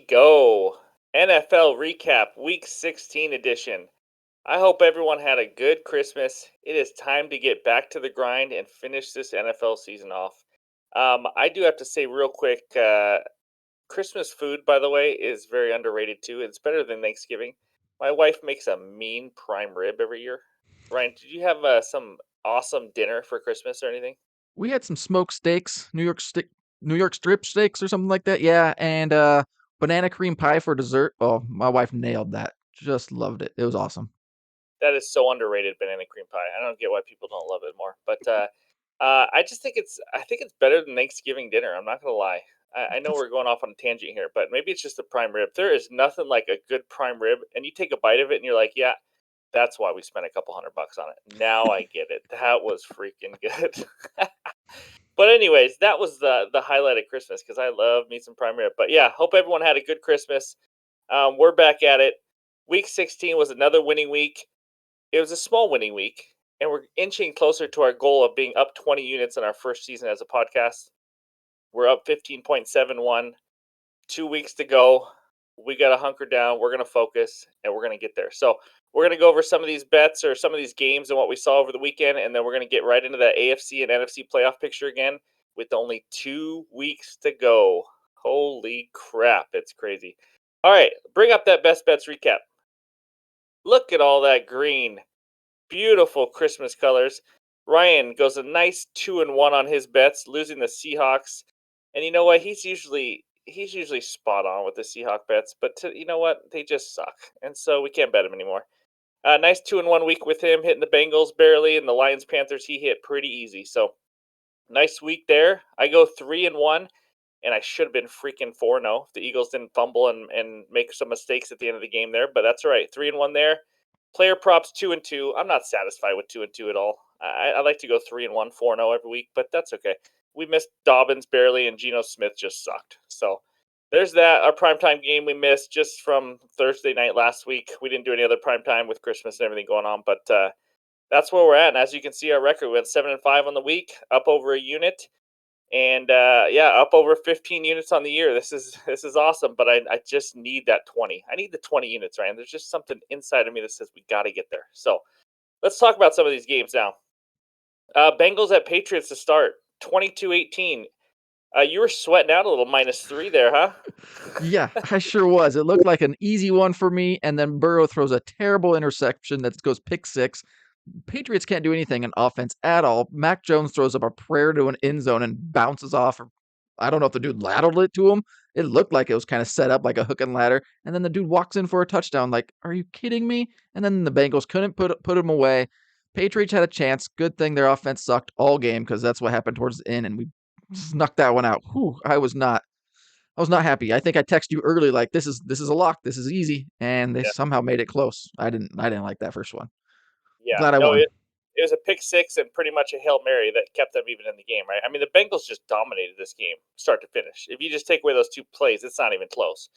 go. NFL recap, week 16 edition. I hope everyone had a good Christmas. It is time to get back to the grind and finish this NFL season off. I do have to say, real quick, Christmas food, by the way, is very underrated too. It's better than Thanksgiving. My wife makes a mean prime rib every year. Ryan, did you have some awesome dinner for Christmas or anything? We had some smoked steaks, New York strip steaks or something like that. Yeah, and banana cream pie for dessert. Oh, my wife nailed that. Just loved it. It was awesome. That is so underrated, banana cream pie. I don't get why people don't love it more. But I just think it's better than Thanksgiving dinner. I'm not gonna lie. I know That's we're going off on a tangent here, but maybe it's just the prime rib. There is nothing like a good prime rib, and you take a bite of it, and you're like, yeah, that's why we spent a couple $100 on it. Now I get it. That was freaking good. But anyways, that was the highlight of Christmas because I love me some prime rib. But yeah, hope everyone had a good Christmas. We're back at it. Week 16 was another winning week. It was a small winning week, and we're inching closer to our goal of being up 20 units in our first season as a podcast. We're up 15.71, 2 weeks to go. We got to hunker down. We're going to focus, and we're going to get there. So, we're going to go over some of these bets or some of these games and what we saw over the weekend, and then we're going to get right into that AFC and NFC playoff picture again with only 2 weeks to go. Holy crap, it's crazy. All right, bring up that best bets recap. Look at all that green. Beautiful Christmas colors. Ryan goes a nice 2-1 on his bets, losing the Seahawks. And you know what? He's usually spot on with the Seahawk bets, but you know what? They just suck, and so we can't bet him anymore. Nice 2-1 week with him, hitting the Bengals barely, and the Lions Panthers he hit pretty easy. So nice week there. I go 3-1, and I should have been freaking 4-0 if the Eagles didn't fumble and make some mistakes at the end of the game there. But that's all right. 3-1 there. Player props 2-2. I'm not satisfied with 2-2 at all. I like to go 3-1, 4-0 every week, but that's okay. We missed Dobbins barely, and Geno Smith just sucked. So there's that. Our primetime game we missed just from Thursday night last week. We didn't do any other primetime with Christmas and everything going on, but that's where we're at. And as you can see, our record went 7-5 on the week, up over a unit, and yeah, up over 15 units on the year. This is awesome, but I just need that 20. I need the 20 units, Ryan. There's just something inside of me that says we got to get there. So let's talk about some of these games now. Bengals at Patriots to start, 22-18. You were sweating out a little, -3 there, huh? Yeah, I sure was. It looked like an easy one for me, and then Burrow throws a terrible interception that goes pick six. Patriots can't do anything in offense at all. Mac Jones throws up a prayer to an end zone and bounces off. Or I don't know if the dude lateraled it to him. It looked like it was kind of set up like a hook and ladder. And then the dude walks in for a touchdown. Like, are you kidding me? And then the Bengals couldn't put him away. Patriots had a chance. Good thing their offense sucked all game because that's what happened towards the end, and we snuck that one out. Whew, I was not happy. I think I texted you early like this is a lock. This is easy, and they Yeah, somehow made it close. I didn't like that first one. yeah. Glad I No, won. it was a pick six and pretty much a hail mary that kept them even in the game, right? I mean, the Bengals just dominated this game, start to finish. If you just take away those two plays, it's not even close.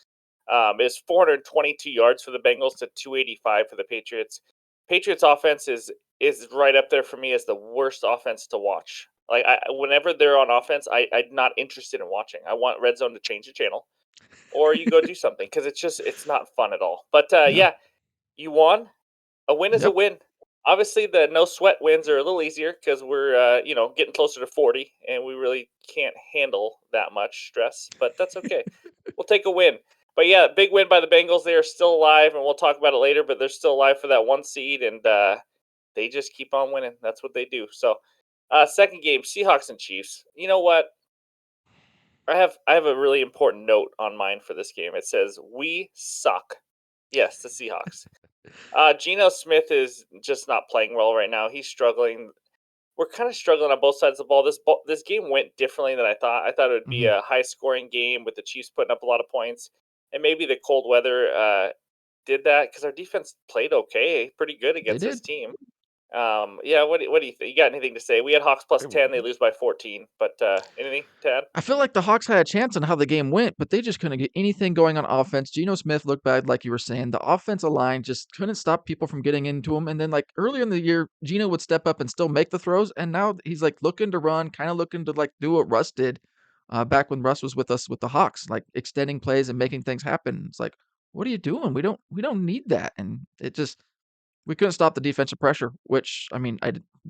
It's 422 yards for the Bengals to 285 for the Patriots. Patriots offense is right up there for me as the worst offense to watch. Like whenever they're on offense, I'm not interested in watching. I want Red Zone to change the channel, or you go do something because it's not fun at all. But No. yeah, you won. A win is a Yep. win. Obviously, the no sweat wins are a little easier because we're getting closer to 40, and we really can't handle that much stress. But that's okay. We'll take a win. But yeah, big win by the Bengals. They are still alive, and we'll talk about it later. But they're still alive for that one seed, and they just keep on winning. That's what they do. So, second game, Seahawks and Chiefs. You know what? I have a really important note on mine for this game. It says we suck. Yes, the Seahawks. Geno Smith is just not playing well right now. He's struggling. We're kind of struggling on both sides of the ball. This game went differently than I thought. I thought it would be Hmm. a high scoring game with the Chiefs putting up a lot of points, and maybe the cold weather did that because our defense played okay, pretty good They against this did. team. Yeah, what do you think? You got anything to say? We had Hawks plus 10. They lose by 14. But anything to add? I feel like the Hawks had a chance on how the game went, but they just couldn't get anything going on offense. Geno Smith looked bad, like you were saying. The offensive line just couldn't stop people from getting into him. And then, like earlier in the year, Geno would step up and still make the throws, and now he's like looking to run, kind of looking to like do what Russ did, back when Russ was with us with the Hawks, like extending plays and making things happen. It's like, what are you doing? We don't need that. And we couldn't stop the defensive pressure, which I mean,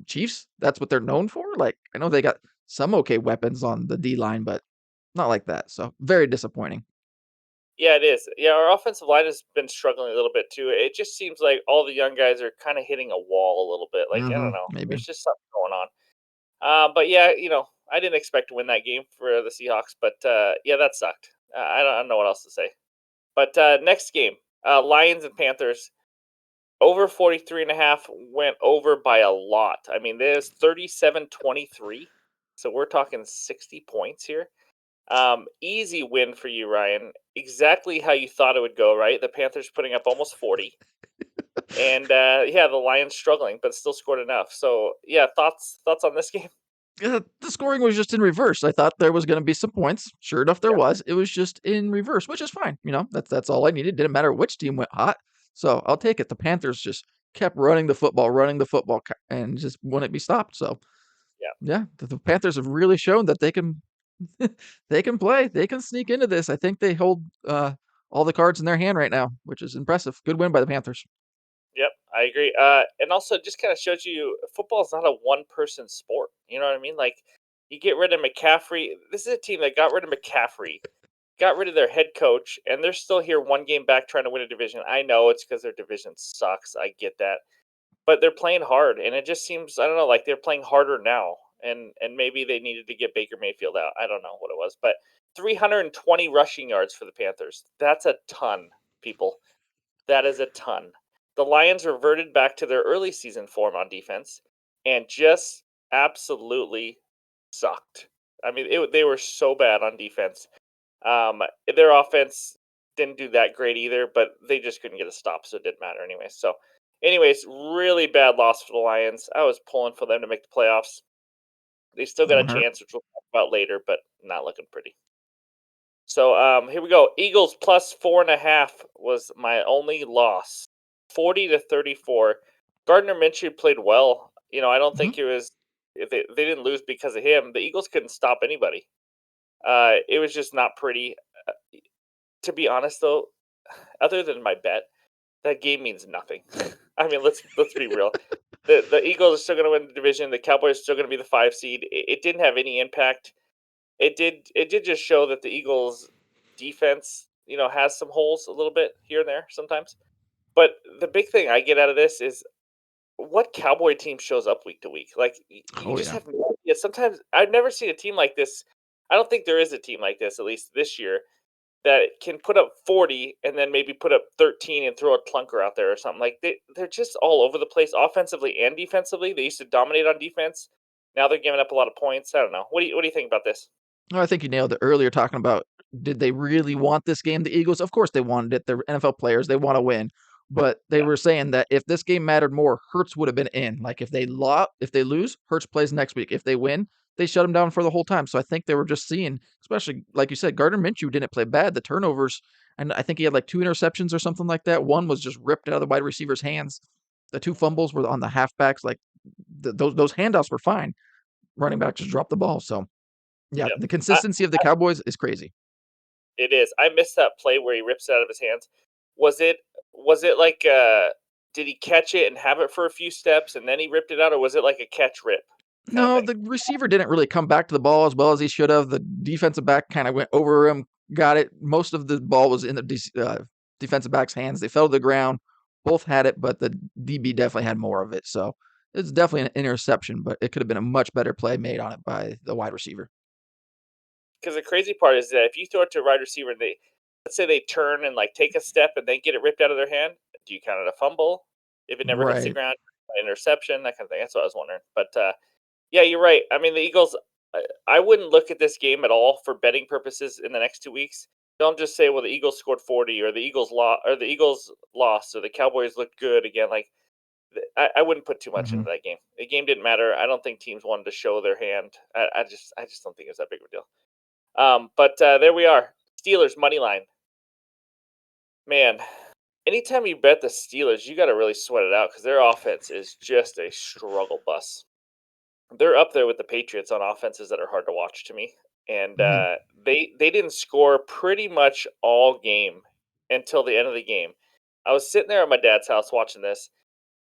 Chiefs, that's what they're known for. Like I know they got some okay weapons on the D line, but not like that. So very disappointing. Yeah, it is. Yeah, our offensive line has been struggling a little bit too. It just seems like all the young guys are kind of hitting a wall a little bit. Like I don't know, Maybe. there's just something going on. But yeah, I didn't expect to win that game for the Seahawks, but yeah, that sucked. I don't know what else to say. But next game, Lions and Panthers. Over 43.5 went over by a lot. I mean, there's 37-23. So we're talking 60 points here. Easy win for you, Ryan. Exactly how you thought it would go, right? The Panthers putting up almost 40. And yeah, the Lions struggling, but still scored enough. So yeah, thoughts on this game? The scoring was just in reverse. I thought there was going to be some points. Sure enough, there was. It was just in reverse, which is fine. That's all I needed. Didn't matter which team went hot. So I'll take it. The Panthers just kept running the football, and just wouldn't be stopped. So Yeah. yeah, the Panthers have really shown that they can they can play. They can sneak into this. I think they hold all the cards in their hand right now, which is impressive. Good win by the Panthers. Yep, I agree. And also, it just kind of shows you football is not a one-person sport. You know what I mean? Like, you get rid of McCaffrey. This is a team that got rid of McCaffrey, got rid of their head coach, and they're still here one game back trying to win a division. I know it's because their division sucks. I get that, but they're playing hard, and it just seems I don't know, like they're playing harder now. And maybe they needed to get Baker Mayfield out. I don't know what it was, but 320 rushing yards for the Panthers. That's a ton, people. That is a ton. The Lions reverted back to their early season form on defense and just absolutely sucked. I mean, they were so bad on defense. Their offense didn't do that great either, but they just couldn't get a stop, so it didn't matter anyway. So, anyways, really bad loss for the Lions. I was pulling for them to make the playoffs. They still That got a one hurt. chance, which we'll talk about later, but not looking pretty. So here we go. Eagles plus 4.5 was my only loss. 40-34. Gardner Minshew played well. I don't Mhm. think it was they didn't lose because of him. The Eagles couldn't stop anybody. It was just not pretty. Uh, to be honest, though, other than my bet, that game means nothing. I mean, let's be real. The Eagles are still going to win the division. The Cowboys are still going to be the 5 seed. It didn't have any impact. It did just show that the Eagles defense, has some holes a little bit here and there sometimes. But the big thing I get out of this is what Cowboy team shows up week to week. Like you Oh just yeah. have no idea. Sometimes I've never seen a team like this. I don't think there is a team like this, at least this year, that can put up 40 and then maybe put up 13 and throw a clunker out there or something. Like they're just all over the place offensively and defensively. They used to dominate on defense. Now they're giving up a lot of points. I don't know. What do you think about this? No, I think you nailed it earlier talking about did they really want this game, the Eagles? Of course they wanted it. They're NFL players. They want to win. But they Yeah. were saying that if this game mattered more, Hurts would have been in. Like if they lose, Hurts plays next week. If they win, they shut him down for the whole time. So I think they were just seeing, especially like you said, Gardner Minshew didn't play bad. The turnovers, and I think he had like 2 interceptions or something like that. One was just ripped out of the wide receiver's hands. The 2 fumbles were on the halfbacks. Like those handoffs were fine. Running back just dropped the ball. So yeah, Yep. the consistency of the Cowboys is crazy. It is. I missed that play where he rips it out of his hands. Was it like did he catch it and have it for a few steps and then he ripped it out, or was it like a catch rip kind of No, thing? the receiver didn't really come back to the ball as well as he should have. The defensive back kind of went over him, got it. Most of the ball was in the defensive back's hands. They fell to the ground. Both had it, but the DB definitely had more of it. So it's definitely an interception, but it could have been a much better play made on it by the wide receiver. Because the crazy part is that if you throw it to a wide receiver and let's say they turn and like take a step and then get it ripped out of their hand, do you count it a fumble? If it never hits the Right. ground, interception, that kind of thing. That's what I was wondering. But yeah, you're right. I mean, the Eagles. I wouldn't look at this game at all for betting purposes in the next 2 weeks. Don't just say, "Well, the Eagles scored 40," or the Eagles lost, or the Cowboys looked good again. Like I wouldn't put too much hmm into that game. The game didn't matter. I don't think teams wanted to show their hand. I just don't think it was that big of a deal. But there we are. Steelers money line. Man, anytime you bet the Steelers, you got to really sweat it out because their offense is just a struggle bus. They're up there with the Patriots on offenses that are hard to watch to me. and Mhm. they didn't score pretty much all game until the end of the game. I was sitting there at my dad's house watching this,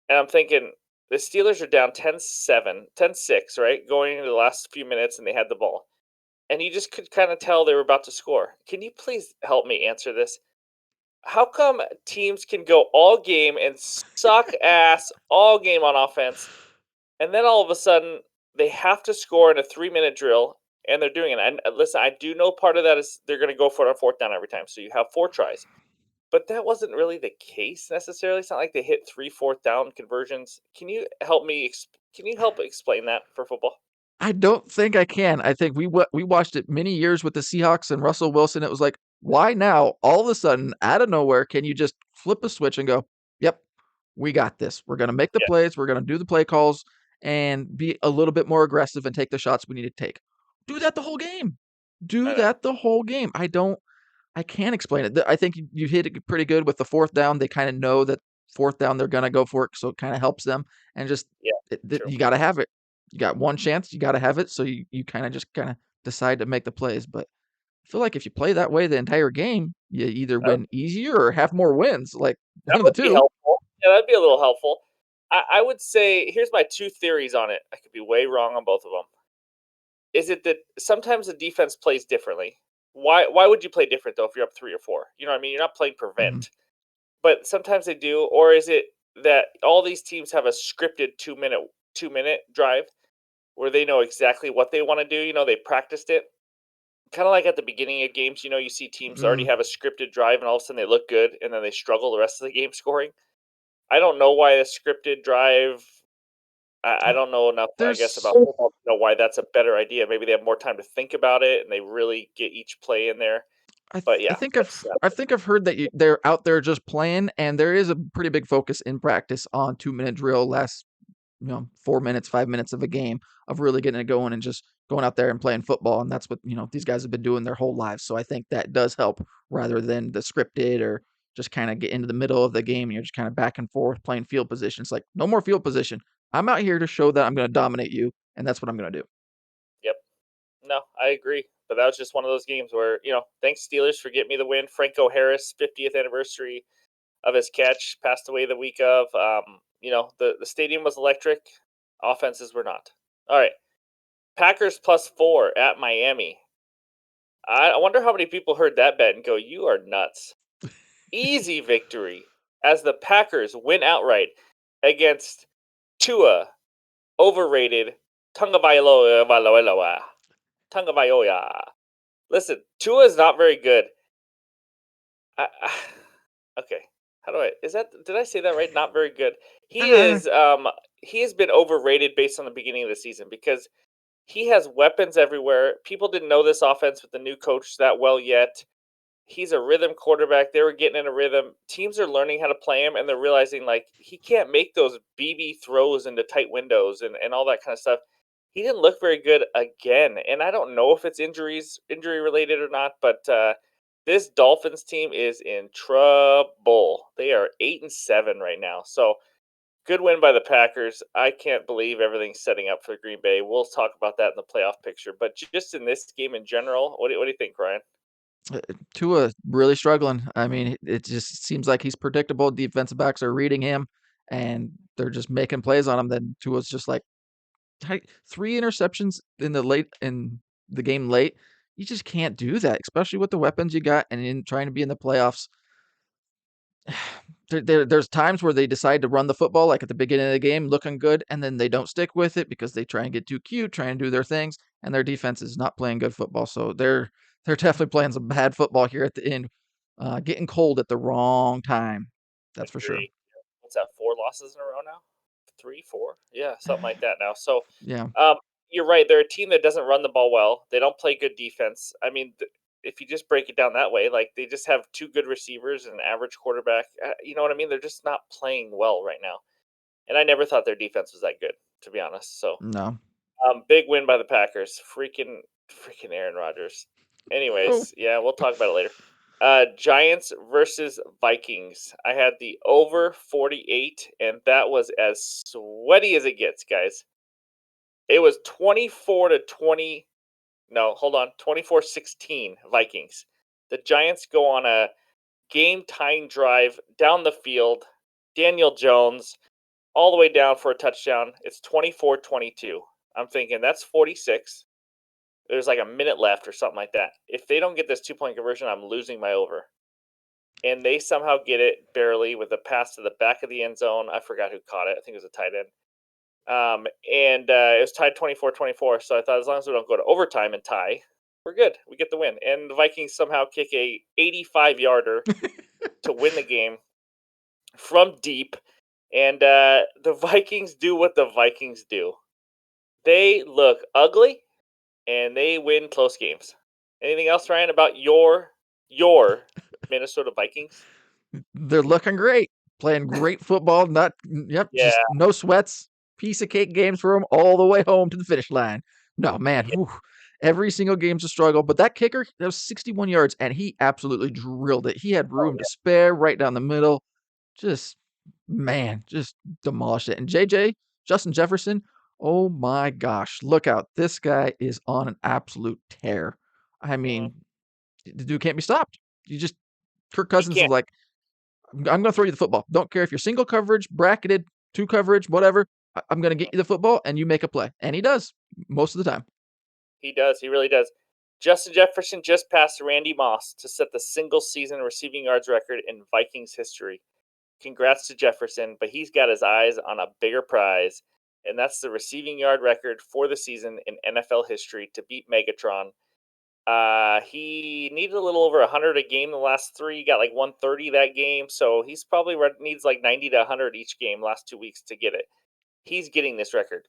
and I'm thinking, the Steelers are down 10-7, 10-6, right? Going into the last few minutes, and they had the ball. And you just could kind of tell they were about to score. Can you please help me answer this? How come teams can go all game and suck ass all game on offense, and then all of a sudden they have to score in a 3-minute drill, and they're doing it? And listen, I do know part of that is they're going to go for it on fourth down every time, so you have 4 tries. But that wasn't really the case necessarily. It's not like they hit 3 fourth down conversions. Can you help me? Can you help explain that for football? I don't think I can. I think we watched it many years with the Seahawks and Russell Wilson. It was like, why now? All of a sudden, out of nowhere, can you just flip a switch and go, "Yep, we got this. We're gonna make the Yeah, plays. We're gonna do the play calls and be a little bit more aggressive and take the shots we need to take." Do that the whole game. I Do know. that the whole game. I can't explain it. I think you hit it pretty good with the fourth down. They kind of know that fourth down they're gonna go for it, so it kind of helps them. And just Yeah, true. you got to have it. You got one chance. You got to have it. So you kind of decide to make the plays. But I feel like if you play that way the entire game, you either That win easier or have more wins. Like that one of the would be two. helpful. Yeah, that'd be a little helpful. I would say here's my 2 theories on it. I could be way wrong on both of them. Is it that sometimes the defense plays differently? Why would you play different though if you're up 3 or 4? You know what I mean? You're not playing Mhm. prevent, but sometimes they do. Or is it that all these teams have a scripted 2-minute drive where they know exactly what they want to do? They practiced it. Kind of like at the beginning of games, you see teams already Mm, have a scripted drive and all of a sudden they look good and then they struggle the rest of the game scoring. I don't know why a scripted drive. I don't know enough, I guess, about there's football to know why that's a better idea. Maybe they have more time to think about it and they really get each play in there. But I yeah, think that's I've heard that they're out there just playing, and there is a pretty big focus in practice on 2 minute drill, last 4 minutes, 5 minutes of a game of really getting it going and just going out there and playing football. And that's what, these guys have been doing their whole lives. So I think that does help rather than the scripted or just kind of get into the middle of the game and you're just kind of back and forth playing field position. It's like, no more field position. I'm out here to show that I'm going to dominate you. And that's what I'm going to do. yep. No, I agree. But that was just one of those games where, thanks Steelers for getting me the win. Franco Harris, 50th anniversary of his catch, passed away the week of. The stadium was electric. Offenses were not. All right. Packers +4 at Miami. I wonder how many people heard that bet and go, "You are nuts." Easy victory as the Packers win outright against Tua, overrated Tagovailoa. Tagovailoa. Listen, Tua is not very good. Okay, how do I? Is that? Did I say that right? Not very good. He Uh, is. He has been overrated based on the beginning of the season because he has weapons everywhere. People didn't know this offense with the new coach that well yet. He's a rhythm quarterback. They were getting in a rhythm. Teams are learning how to play him, and they're realizing like he can't make those BB throws into tight windows and all that kind of stuff. He didn't look very good again, and I don't know if it's injury related or not. But this Dolphins team is in trouble. They are 8-7 right now. So good win by the Packers. I can't believe everything's setting up for Green Bay. We'll talk about that in the playoff picture. But just in this game in general, what do you think, Ryan? Tua really struggling. I mean, it just seems like he's predictable. Defensive backs are reading him and they're just making plays on him. Then Tua's just like, 3 interceptions in the game late. You just can't do that, especially with the weapons you got and in trying to be in the playoffs. There's times where they decide to run the football, like at the beginning of the game, looking good, and then they don't stick with it because they try and get too cute, try and do their things, and their defense is not playing good football. So they're definitely playing some bad football here at the end, getting cold at the wrong time. That's for sure. Agree. What's that? 4 losses in a row now? 3, 4? Yeah, something like that now. So, Yeah. um, you're right. They're a team that doesn't run the ball well. They don't play good defense. I mean, if you just break it down that way, like they just have 2 good receivers and an average quarterback. You know what I mean? They're just not playing well right now. And I never thought their defense was that good, to be honest. So, No. big win by the Packers. Freaking Aaron Rodgers. Oh. Anyways, yeah, we'll talk about it later. Giants versus Vikings. I had the over 48, and that was as sweaty as it gets, guys. It was 24-20 No, hold on. 24-16 Vikings. The Giants go on a game-tying drive down the field. Daniel Jones all the way down for a touchdown. It's 24-22. I'm thinking that's 46. There's like a minute left or something like that. If they don't get this 2-point conversion, I'm losing my over. And they somehow get it barely with a pass to the back of the end zone. I forgot who caught it. I think it was a tight end. And it was tied 24-24. So I thought as long as we don't go to overtime and tie, we're good. We get the win. And the Vikings somehow kick a 85-yarder to win the game from deep. And the Vikings do what the Vikings do. They look ugly, and they win close games. Anything else, Ryan, about your Minnesota Vikings? They're looking great, playing great football. Yeah, Just no sweats, piece of cake games for them all the way home to the finish line. No, man, yeah, whew, every single game's a struggle. But that kicker, that was 61 yards, and he absolutely drilled it. He had oh room to spare right down the middle. Just, man, just demolished it. And Justin Jefferson, oh my gosh, look out. This guy is on an absolute tear. I yeah. mean, the dude can't be stopped. Kirk He Cousins is can't. like, I'm going to throw you the football. Don't care if you're single coverage, bracketed, two coverage, whatever. I'm going to get you the football and you make a play. And he does most of the time. He does. He really does. Justin Jefferson just passed Randy Moss to set the single season receiving yards record in Vikings history. Congrats to Jefferson, but he's got his eyes on a bigger prize, and that's the receiving yard record for the season in NFL history to beat Megatron. He needed a little over 100 a game the last three. He got like 130 that game, so he's probably needs like 90 to 100 each game last 2 weeks to get it. He's getting this record.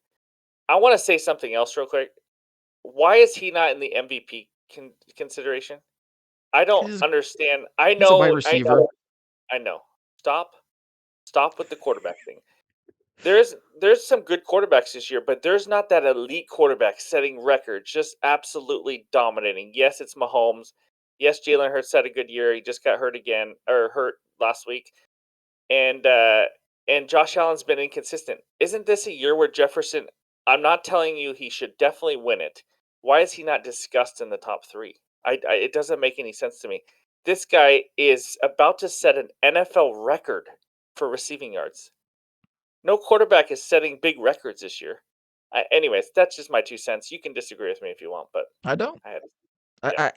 I want to say something else real quick. Why is he not in the MVP consideration? I don't He's, understand. I he's a wide know, I receiver. know, I know. Stop with the quarterback thing. There's some good quarterbacks this year, but there's not that elite quarterback setting records, just absolutely dominating. Yes, it's Mahomes. Yes, Jalen Hurts had a good year. He just got hurt again, or hurt last week, and uh, and Josh Allen's been inconsistent. Isn't this a year where Jefferson? I'm not telling you he should definitely win it. Why is he not discussed in the top three? It doesn't make any sense to me. This guy is about to set an NFL record for receiving yards. No quarterback is setting big records this year. Anyways, that's just my 2 cents. You can disagree with me if you want, but I don't. I had,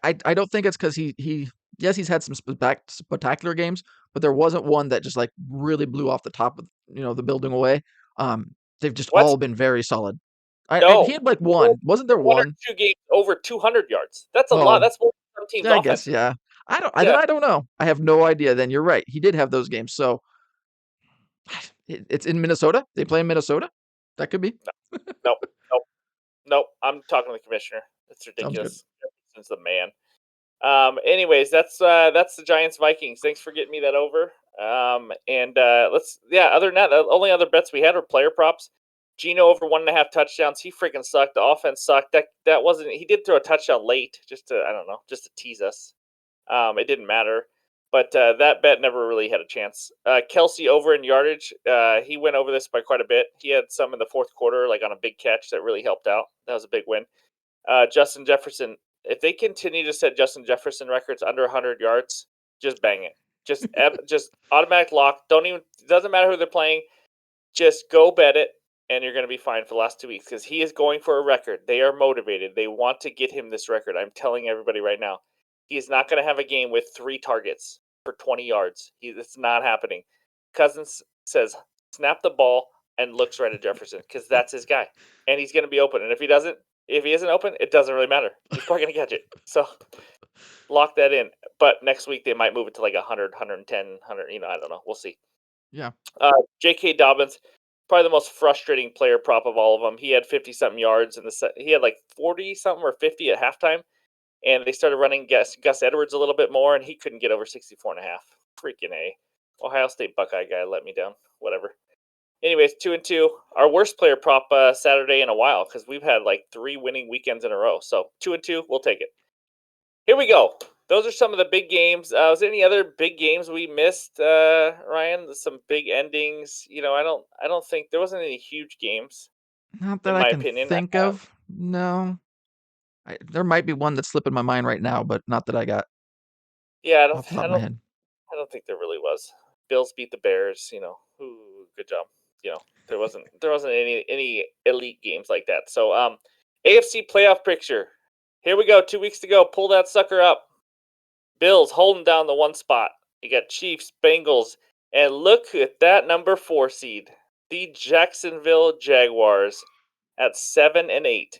yeah. I don't think it's because yes, he's had some spectacular games, but there wasn't one that just like really blew off the top of the building away. They've just What? all been very solid. He No, had like one. Wasn't there one or one? two games over 200 yards. That's a lot. Oh, That's more than some teams' yeah, I guess, offenses. yeah. Yeah, I don't know. I have no idea. Then you're right. He did have those games. So it's in Minnesota. They play in Minnesota. That could be. no, no, no. I'm talking to the commissioner. It's Sounds good. ridiculous. Jefferson's the man. Anyways, that's the Giants Vikings. Thanks for getting me that over. And let's Other than that, the only other bets we had were player props. Gino over 1.5 touchdowns. He freaking sucked. The offense sucked. That wasn't. He did throw a touchdown late, just to I don't know, just to tease us. It didn't matter. But that bet never really had a chance. Kelsey over in yardage. He went over this by quite a bit. He had some in the fourth quarter, like on a big catch that really helped out. That was a big win. Justin Jefferson. If they continue to set Justin Jefferson records under 100 yards, just bang it. Just automatic lock. Don't even. Doesn't matter who they're playing. Just go bet it, and you're going to be fine for the last 2 weeks because he is going for a record. They are motivated. They want to get him this record. I'm telling everybody right now. He is not going to have a game with 3 targets for 20 yards. It's not happening. Cousins says, snap the ball and looks right at Jefferson because that's his guy. And he's going to be open. And if he isn't open, it doesn't really matter. He's probably going to catch it. So lock that in. But next week they might move it to like 100, 110, 100. I don't know. We'll see. Yeah. J.K. Dobbins, probably the most frustrating player prop of all of them. He had 50-something yards in the set. He had like 40-something or 50 at halftime. And they started running Gus Edwards a little bit more, and he couldn't get over 64.5. Freaking A. Ohio State Buckeye guy let me down. Whatever. Anyways, 2-2. Our worst player prop Saturday in a while because we've had like 3 winning weekends in a row. So 2-2, we'll take it. Here we go. Those are some of the big games. Was there any other big games we missed, Ryan? Some big endings. I don't think there wasn't any huge games, Not that in I my can opinion. think of. No. There might be one that's slipping my mind right now, but not that I got Yeah, off the top of my head. I don't think there really was. Bills beat the Bears. Ooh, good job. There wasn't any elite games like that. So AFC Playoff Picture. Here we go. 2 weeks to go. Pull that sucker up. Bills holding down the one spot. You got Chiefs, Bengals, and look at that number 4 seed, the Jacksonville Jaguars at 7-8.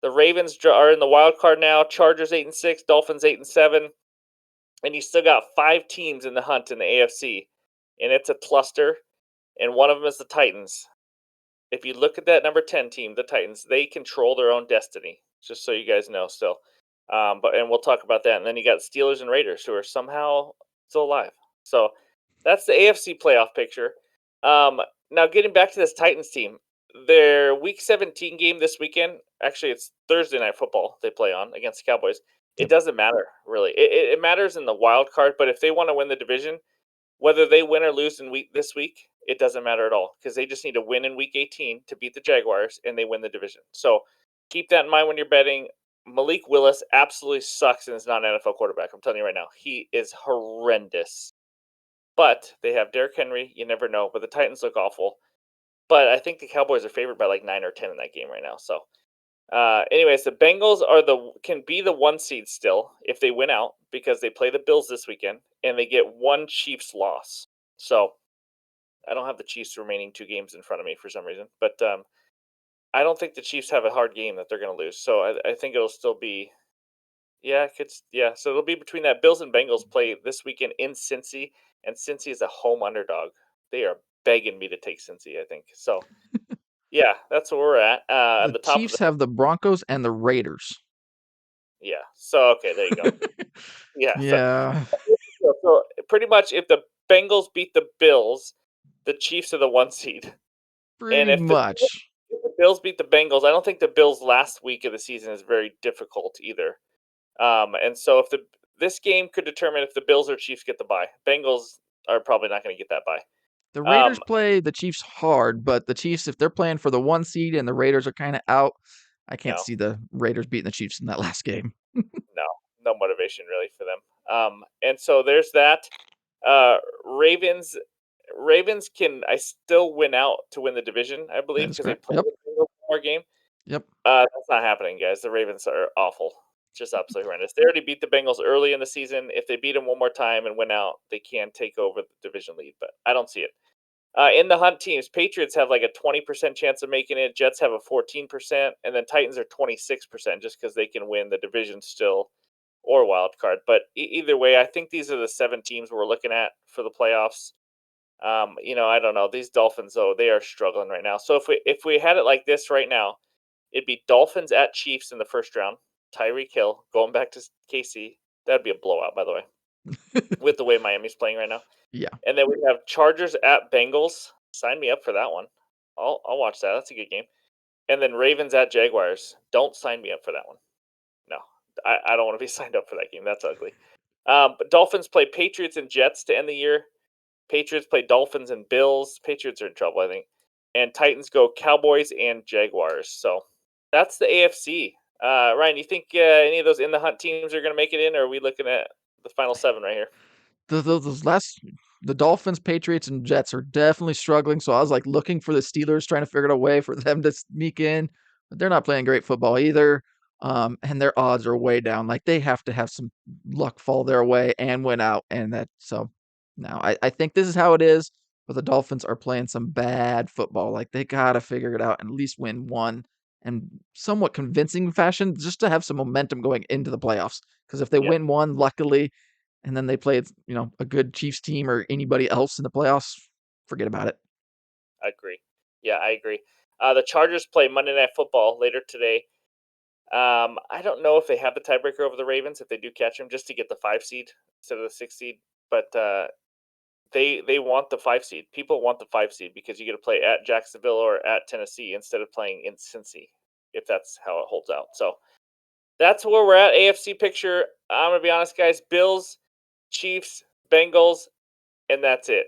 The Ravens are in the wild card now. Chargers 8-6, Dolphins 8-7, and you still got 5 teams in the hunt in the AFC, and it's a cluster. And one of them is the Titans. If you look at that number 10 team, the Titans, they control their own destiny. Just so you guys know, still. And we'll talk about that. And then you got Steelers and Raiders, who are somehow still alive. So that's the AFC playoff picture. Now getting back to this Titans team, their Week 17 game this weekend. Actually, it's Thursday Night Football they play on against the Cowboys. It Yep. doesn't matter really. It matters in the wild card, but if they want to win the division, whether they win or lose in this week, it doesn't matter at all because they just need to win in Week 18 to beat the Jaguars, and they win the division. So keep that in mind when you're betting. Malik Willis absolutely sucks and is not an NFL quarterback. I'm telling you right now, he is horrendous. But they have Derrick Henry. You never know. But the Titans look awful. But I think the Cowboys are favored by like 9 or 10 in that game right now. So, anyways, the Bengals can be the 1 seed still if they win out because they play the Bills this weekend and they get 1 Chiefs loss. So I don't have the Chiefs remaining 2 games in front of me for some reason, but I don't think the Chiefs have a hard game that they're going to lose. So I think it'll still be, yeah, yeah. So it'll be between that. Bills and Bengals play this weekend in Cincy, and Cincy is a home underdog. They are begging me to take Cincy, I think. So yeah, that's where we're at. On The the top of the Chiefs have the Broncos and the Raiders. yeah. So okay, there you go. Yeah. So Yeah, so pretty much, if the Bengals beat the Bills, the Chiefs are the 1 seed. And pretty much. if the Bills beat the Bengals, I don't think the Bills' last week of the season is very difficult either. And so if this game could determine if the Bills or Chiefs get the bye. Bengals are probably not going to get that bye. The Raiders Um, play the Chiefs hard, but the Chiefs, if they're playing for the 1 seed and the Raiders are kind of out, I can't no, see the Raiders beating the Chiefs in that last game. no, no motivation really for them. And so there's that. Uh, Ravens, Ravens can I still win out to win the division? I believe That is because they correct. play Yep. the Bengals one more game. Yep. That's not happening, guys. The Ravens are awful. Just absolutely horrendous. They already beat the Bengals early in the season. If they beat them one more time and win out, they can take over the division lead, but I don't see it. In the hunt teams, Patriots have like a 20% chance of making it. Jets have a 14%, and then Titans are 26% just because they can win the division still or wild card. But either way, I think these are the 7 teams we're looking at for the playoffs. I don't know. These Dolphins, though, they are struggling right now. So if we had it like this right now, it'd be Dolphins at Chiefs in the first round. Tyreek Hill going back to KC. That'd be a blowout, by the way, with the way Miami's playing right now. Yeah. And then we have Chargers at Bengals. Sign me up for that one. I'll watch that. That's a good game. And then Ravens at Jaguars. Don't sign me up for that one. No, I don't want to be signed up for that game. That's ugly. But Dolphins play Patriots and Jets to end the year. Patriots play Dolphins and Bills. Patriots are in trouble, I think. And Titans go Cowboys and Jaguars. So that's the AFC. Ryan, you think any of those in the hunt teams are going to make it in, or are we looking at the final 7 right here? The Dolphins, Patriots, and Jets are definitely struggling. So I was like looking for the Steelers, trying to figure out a way for them to sneak in, but they're not playing great football either. And their odds are way down. Like they have to have some luck fall their way and win out. And that so now I think this is how it is. But the Dolphins are playing some bad football. Like they gotta figure it out and at least win one and somewhat convincing fashion just to have some momentum going into the playoffs. Because if they Yeah, win one, luckily, and then they played, a good Chiefs team or anybody else in the playoffs, forget about it. I agree. Yeah, I agree. The Chargers play Monday Night Football later today. I don't know if they have the tiebreaker over the Ravens if they do catch them, just to get the 5 seed instead of the 6 seed. But they want the 5 seed. People want the 5 seed because you get to play at Jacksonville or at Tennessee instead of playing in Cincy, if that's how it holds out. So that's where we're at. AFC picture. I'm gonna be honest, guys. Bills, Chiefs, Bengals, and that's it.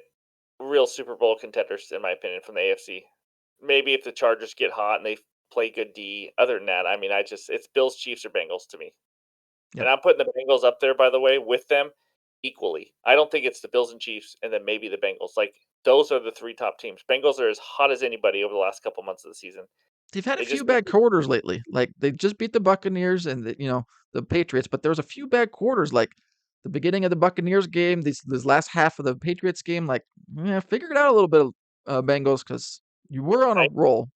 Real Super Bowl contenders, in my opinion, from the AFC. Maybe if the Chargers get hot and they play good D. Other than that, I mean, it's Bills, Chiefs, or Bengals to me. Yep. And I'm putting the Bengals up there, by the way, with them equally. I don't think it's the Bills and Chiefs and then maybe the Bengals. Like, those are the 3 top teams. Bengals are as hot as anybody over the last couple months of the season. They've had a They few just bad quarters lately. Like, they just beat the Buccaneers and the Patriots, but there was a few bad quarters, like the beginning of the Buccaneers game, this last half of the Patriots game. Like, figure it out a little bit, Bengals, because you were on a roll.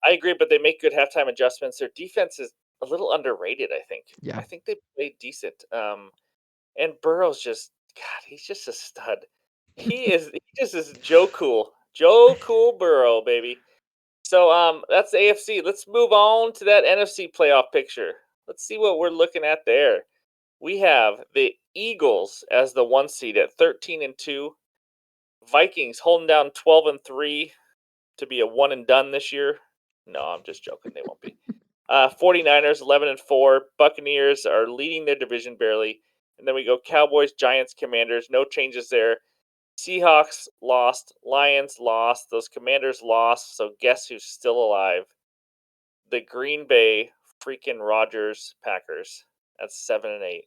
I agree, but they make good halftime adjustments. Their defense is a little underrated, I think. Yeah. I think they played decent. And Burrow's just God, he's just a stud. He just is Joe Cool. Joe Cool Burrow, baby. So that's the AFC. Let's move on to that NFC playoff picture. Let's see what we're looking at there. We have the Eagles as the 1 seed at 13-2. Vikings holding down 12-3 to be a one and done this year. No, I'm just joking. They won't be. 49ers 11-4. Buccaneers are leading their division barely. And then we go Cowboys, Giants, Commanders. No changes there. Seahawks lost. Lions lost. Those Commanders lost. So guess who's still alive? The Green Bay freaking Rodgers Packers. That's 7-8.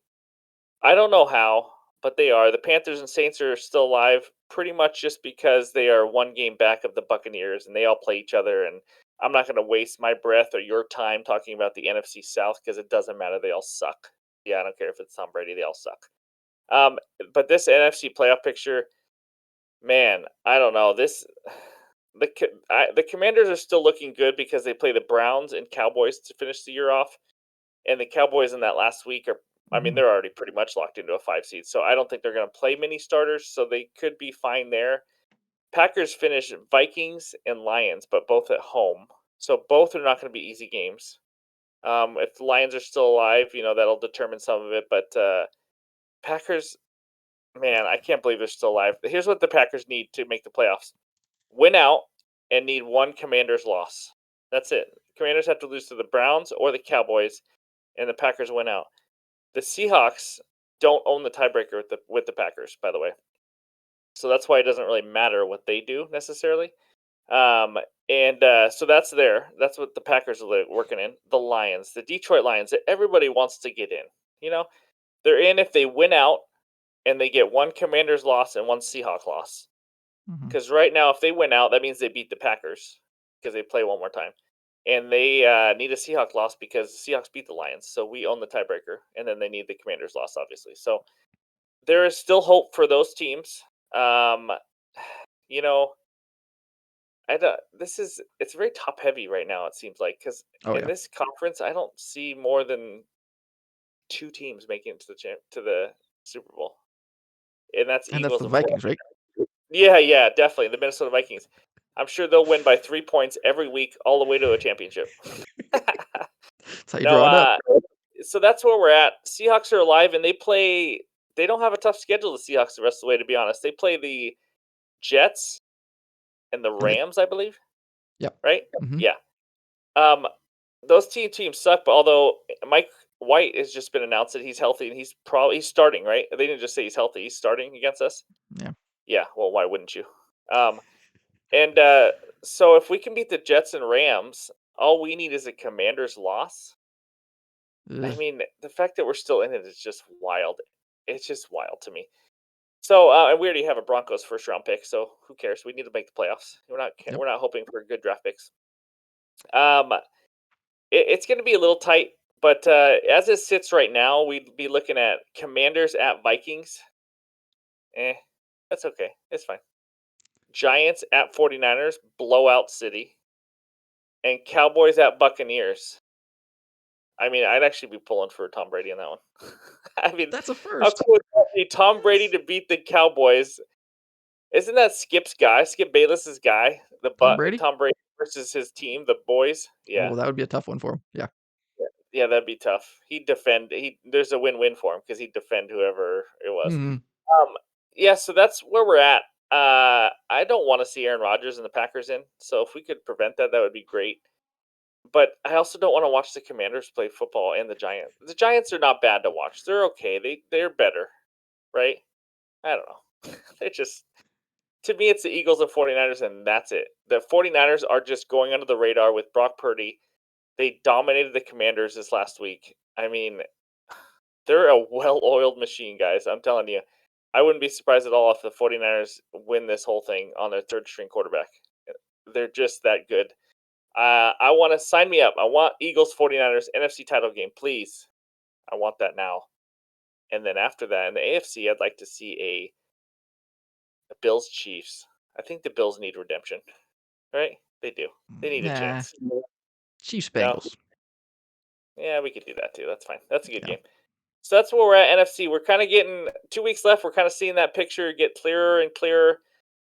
I don't know how, but they are. The Panthers and Saints are still alive pretty much just because they are 1 game back of the Buccaneers and they all play each other. And I'm not going to waste my breath or your time talking about the NFC South because it doesn't matter. They all suck. Yeah, I don't care if it's Tom Brady. They all suck. But this NFC playoff picture, man, I don't know. The Commanders are still looking good because they play the Browns and Cowboys to finish the year off. And the Cowboys in that last week they're already pretty much locked into a 5 seed. So I don't think they're going to play many starters. So they could be fine there. Packers finish Vikings and Lions, but both at home. So both are not going to be easy games. If the Lions are still alive, that'll determine some of it. But Packers, man, I can't believe they're still alive. Here's what the Packers need to make the playoffs: win out and need 1 Commanders loss. That's it. Commanders have to lose to the Browns or the Cowboys, and the Packers win out. The Seahawks don't own the tiebreaker with the Packers, by the way. So that's why it doesn't really matter what they do necessarily. So that's there. That's what the Packers are working in. The Lions, the Detroit Lions, that everybody wants to get in. They're in if they win out and they get 1 Commanders loss and 1 Seahawk loss. Because right now, if they win out, that means they beat the Packers because they play one more time. And they need a Seahawks loss because the Seahawks beat the Lions. So we own the tiebreaker. And then they need the Commanders loss, obviously. So there is still hope for those teams. It's very top heavy right now, it seems like. Because in this conference, I don't see more than 2 teams making it to the Super Bowl. And that's Eagles the and Vikings, right? Yeah, definitely. The Minnesota Vikings. I'm sure they'll win by 3 points every week all the way to a championship. That's how you draw it up. So that's where we're at. Seahawks are alive, and they don't have a tough schedule, the Seahawks, the rest of the way, to be honest. They play the Jets and the Rams, I believe. Yep. Right? Mm-hmm. Yeah. Those teams suck, but although Mike White has just been announced that he's healthy and he's starting, right? They didn't just say he's healthy. He's starting against us. Yeah. Yeah, well, why wouldn't you? So if we can beat the Jets and Rams, all we need is a Commanders loss. I mean, the fact that we're still in it is just wild. It's just wild to me. So, and we already have a Broncos first round pick, so who cares? We need to make the playoffs. We're not hoping for good draft picks. It's going to be a little tight, but as it sits right now, we'd be looking at Commanders at Vikings. That's okay. It's fine. Giants at 49ers, blowout city. And Cowboys at Buccaneers. I mean, I'd actually be pulling for Tom Brady on that one. I mean, that's a how first. cool would that be? Tom Brady to beat the Cowboys. Isn't that Skip's guy? Skip Bayless's guy? Tom Brady versus his team, the boys. Yeah. Oh, that would be a tough one for him. Yeah. Yeah, that'd be tough. He'd defend. There's a win-win for him because he'd defend whoever it was. Yeah, so that's where we're at. I don't want to see Aaron Rodgers and the Packers in. So if we could prevent that, that would be great. But I also don't want to watch the Commanders play football and the Giants. The Giants are not bad to watch. They're okay. They're better, right? I don't know. They're just, to me, it's the Eagles and 49ers, and that's it. The 49ers are just going under the radar with Brock Purdy. They dominated the Commanders this last week. I mean, they're a well-oiled machine, guys. I'm telling you. I wouldn't be surprised at all if the 49ers win this whole thing on their third-string quarterback. They're just that good. I want to sign me up. I want Eagles 49ers NFC title game, please. I want that now. And then after that, in the AFC, I'd like to see a Bills Chiefs. I think the Bills need redemption, right? They do. They need a chance. Chiefs No? Bengals. Yeah, we could do that too. That's fine. That's a good Yeah. game. So that's where we're at NFC. We're kind of getting 2 weeks left. We're kind of seeing that picture get clearer and clearer.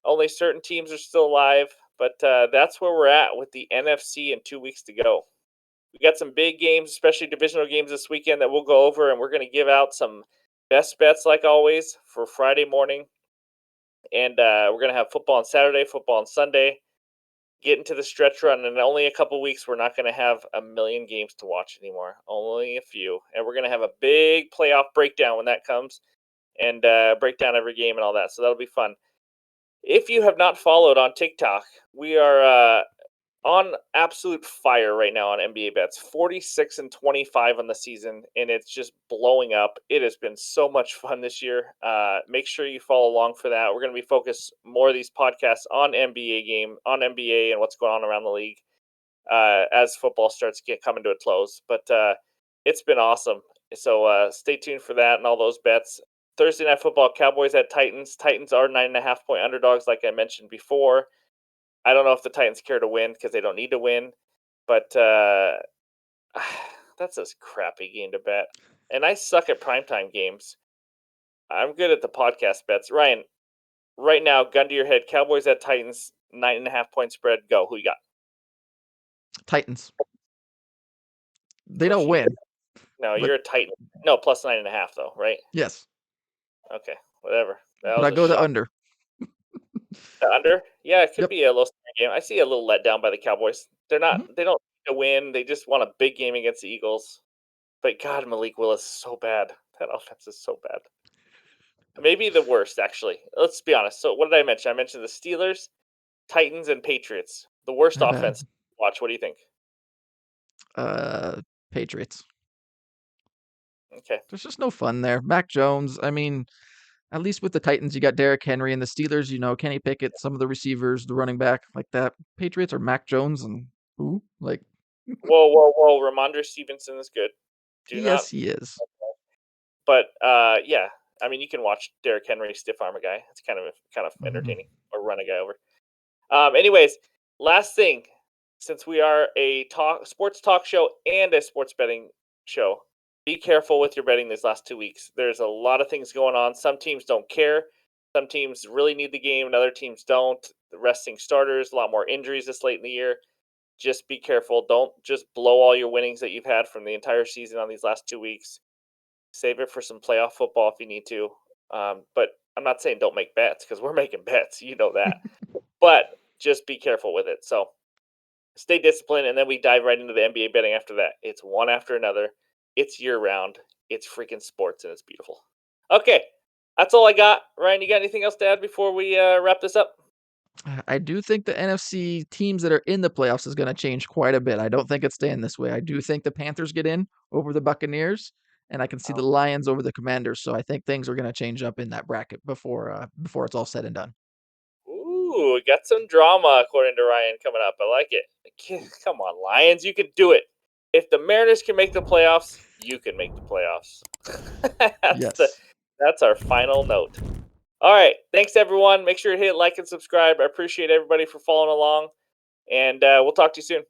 Only certain teams are still alive, but that's where we're at with the NFC in 2 weeks to go. We got some big games, especially divisional games this weekend that we'll go over, and we're going to give out some best bets like always for Friday morning. And we're going to have football on Saturday, football on Sunday. Get into the stretch run, and in only a couple weeks, we're not going to have a million games to watch anymore. Only a few. And we're going to have a big playoff breakdown when that comes, and break down every game and all that. So that'll be fun. If you have not followed on TikTok, we are on absolute fire right now on NBA bets. 46-25 on the season, and it's just blowing up. It has been so much fun this year. Make sure you follow along for that. We're going to be focused more of these podcasts on NBA and what's going on around the league as football starts coming to a close. But it's been awesome. So stay tuned for that and all those bets. Thursday Night Football, Cowboys at Titans. Titans are 9.5-point underdogs, like I mentioned before. I don't know if the Titans care to win because they don't need to win, but that's a crappy game to bet. And I suck at primetime games. I'm good at the podcast bets. Ryan, right now, gun to your head, Cowboys at Titans, 9.5-point spread. Go. Who you got? Titans. They don't win. No, you're a Titan. No, plus 9.5 though, right? Yes. Okay, whatever. That But was I go shock. the under. The under? Yeah, it could Yep. be a low scoring game. I see a little letdown by the Cowboys. They're not. Mhm. They don't need to win. They just want a big game against the Eagles. But God, Malik Willis is so bad. That offense is so bad. Maybe the worst, actually. Let's be honest. So, what did I mention? I mentioned the Steelers, Titans, and Patriots. The worst They're bad. offense. Watch. What do you think? Patriots. Okay. There's just no fun there. Mac Jones, I mean, at least with the Titans, you got Derrick Henry, and the Steelers, Kenny Pickett, some of the receivers, the running back, like that. Patriots are Mac Jones and who? Like, Whoa. Ramondre Stevenson is good. Do not. yes, he is. But yeah. I mean, you can watch Derrick Henry stiff arm a guy. It's kind of entertaining, or run a guy over. Anyways, last thing, since we are a sports talk show and a sports betting show, be careful with your betting these last 2 weeks. There's a lot of things going on. Some teams don't care. Some teams really need the game, and other teams don't. The resting starters, a lot more injuries this late in the year. Just be careful. Don't just blow all your winnings that you've had from the entire season on these last 2 weeks. Save it for some playoff football if you need to. But I'm not saying don't make bets because we're making bets. You know that. But just be careful with it. So stay disciplined, and then we dive right into the NBA betting after that. It's one after another. It's year round. It's freaking sports, and it's beautiful. Okay, that's all I got. Ryan, you got anything else to add before we wrap this up? I do think the NFC teams that are in the playoffs is going to change quite a bit. I don't think it's staying this way. I do think the Panthers get in over the Buccaneers, and I can see the Lions over the Commanders. So I think things are going to change up in that bracket before it's all said and done. Ooh, we got some drama according to Ryan coming up. I like it. Come on, Lions, you can do it. If the Mariners can make the playoffs, you can make the playoffs. That's our final note. All right, thanks everyone. Make sure to hit like and subscribe. I appreciate everybody for following along, and we'll talk to you soon.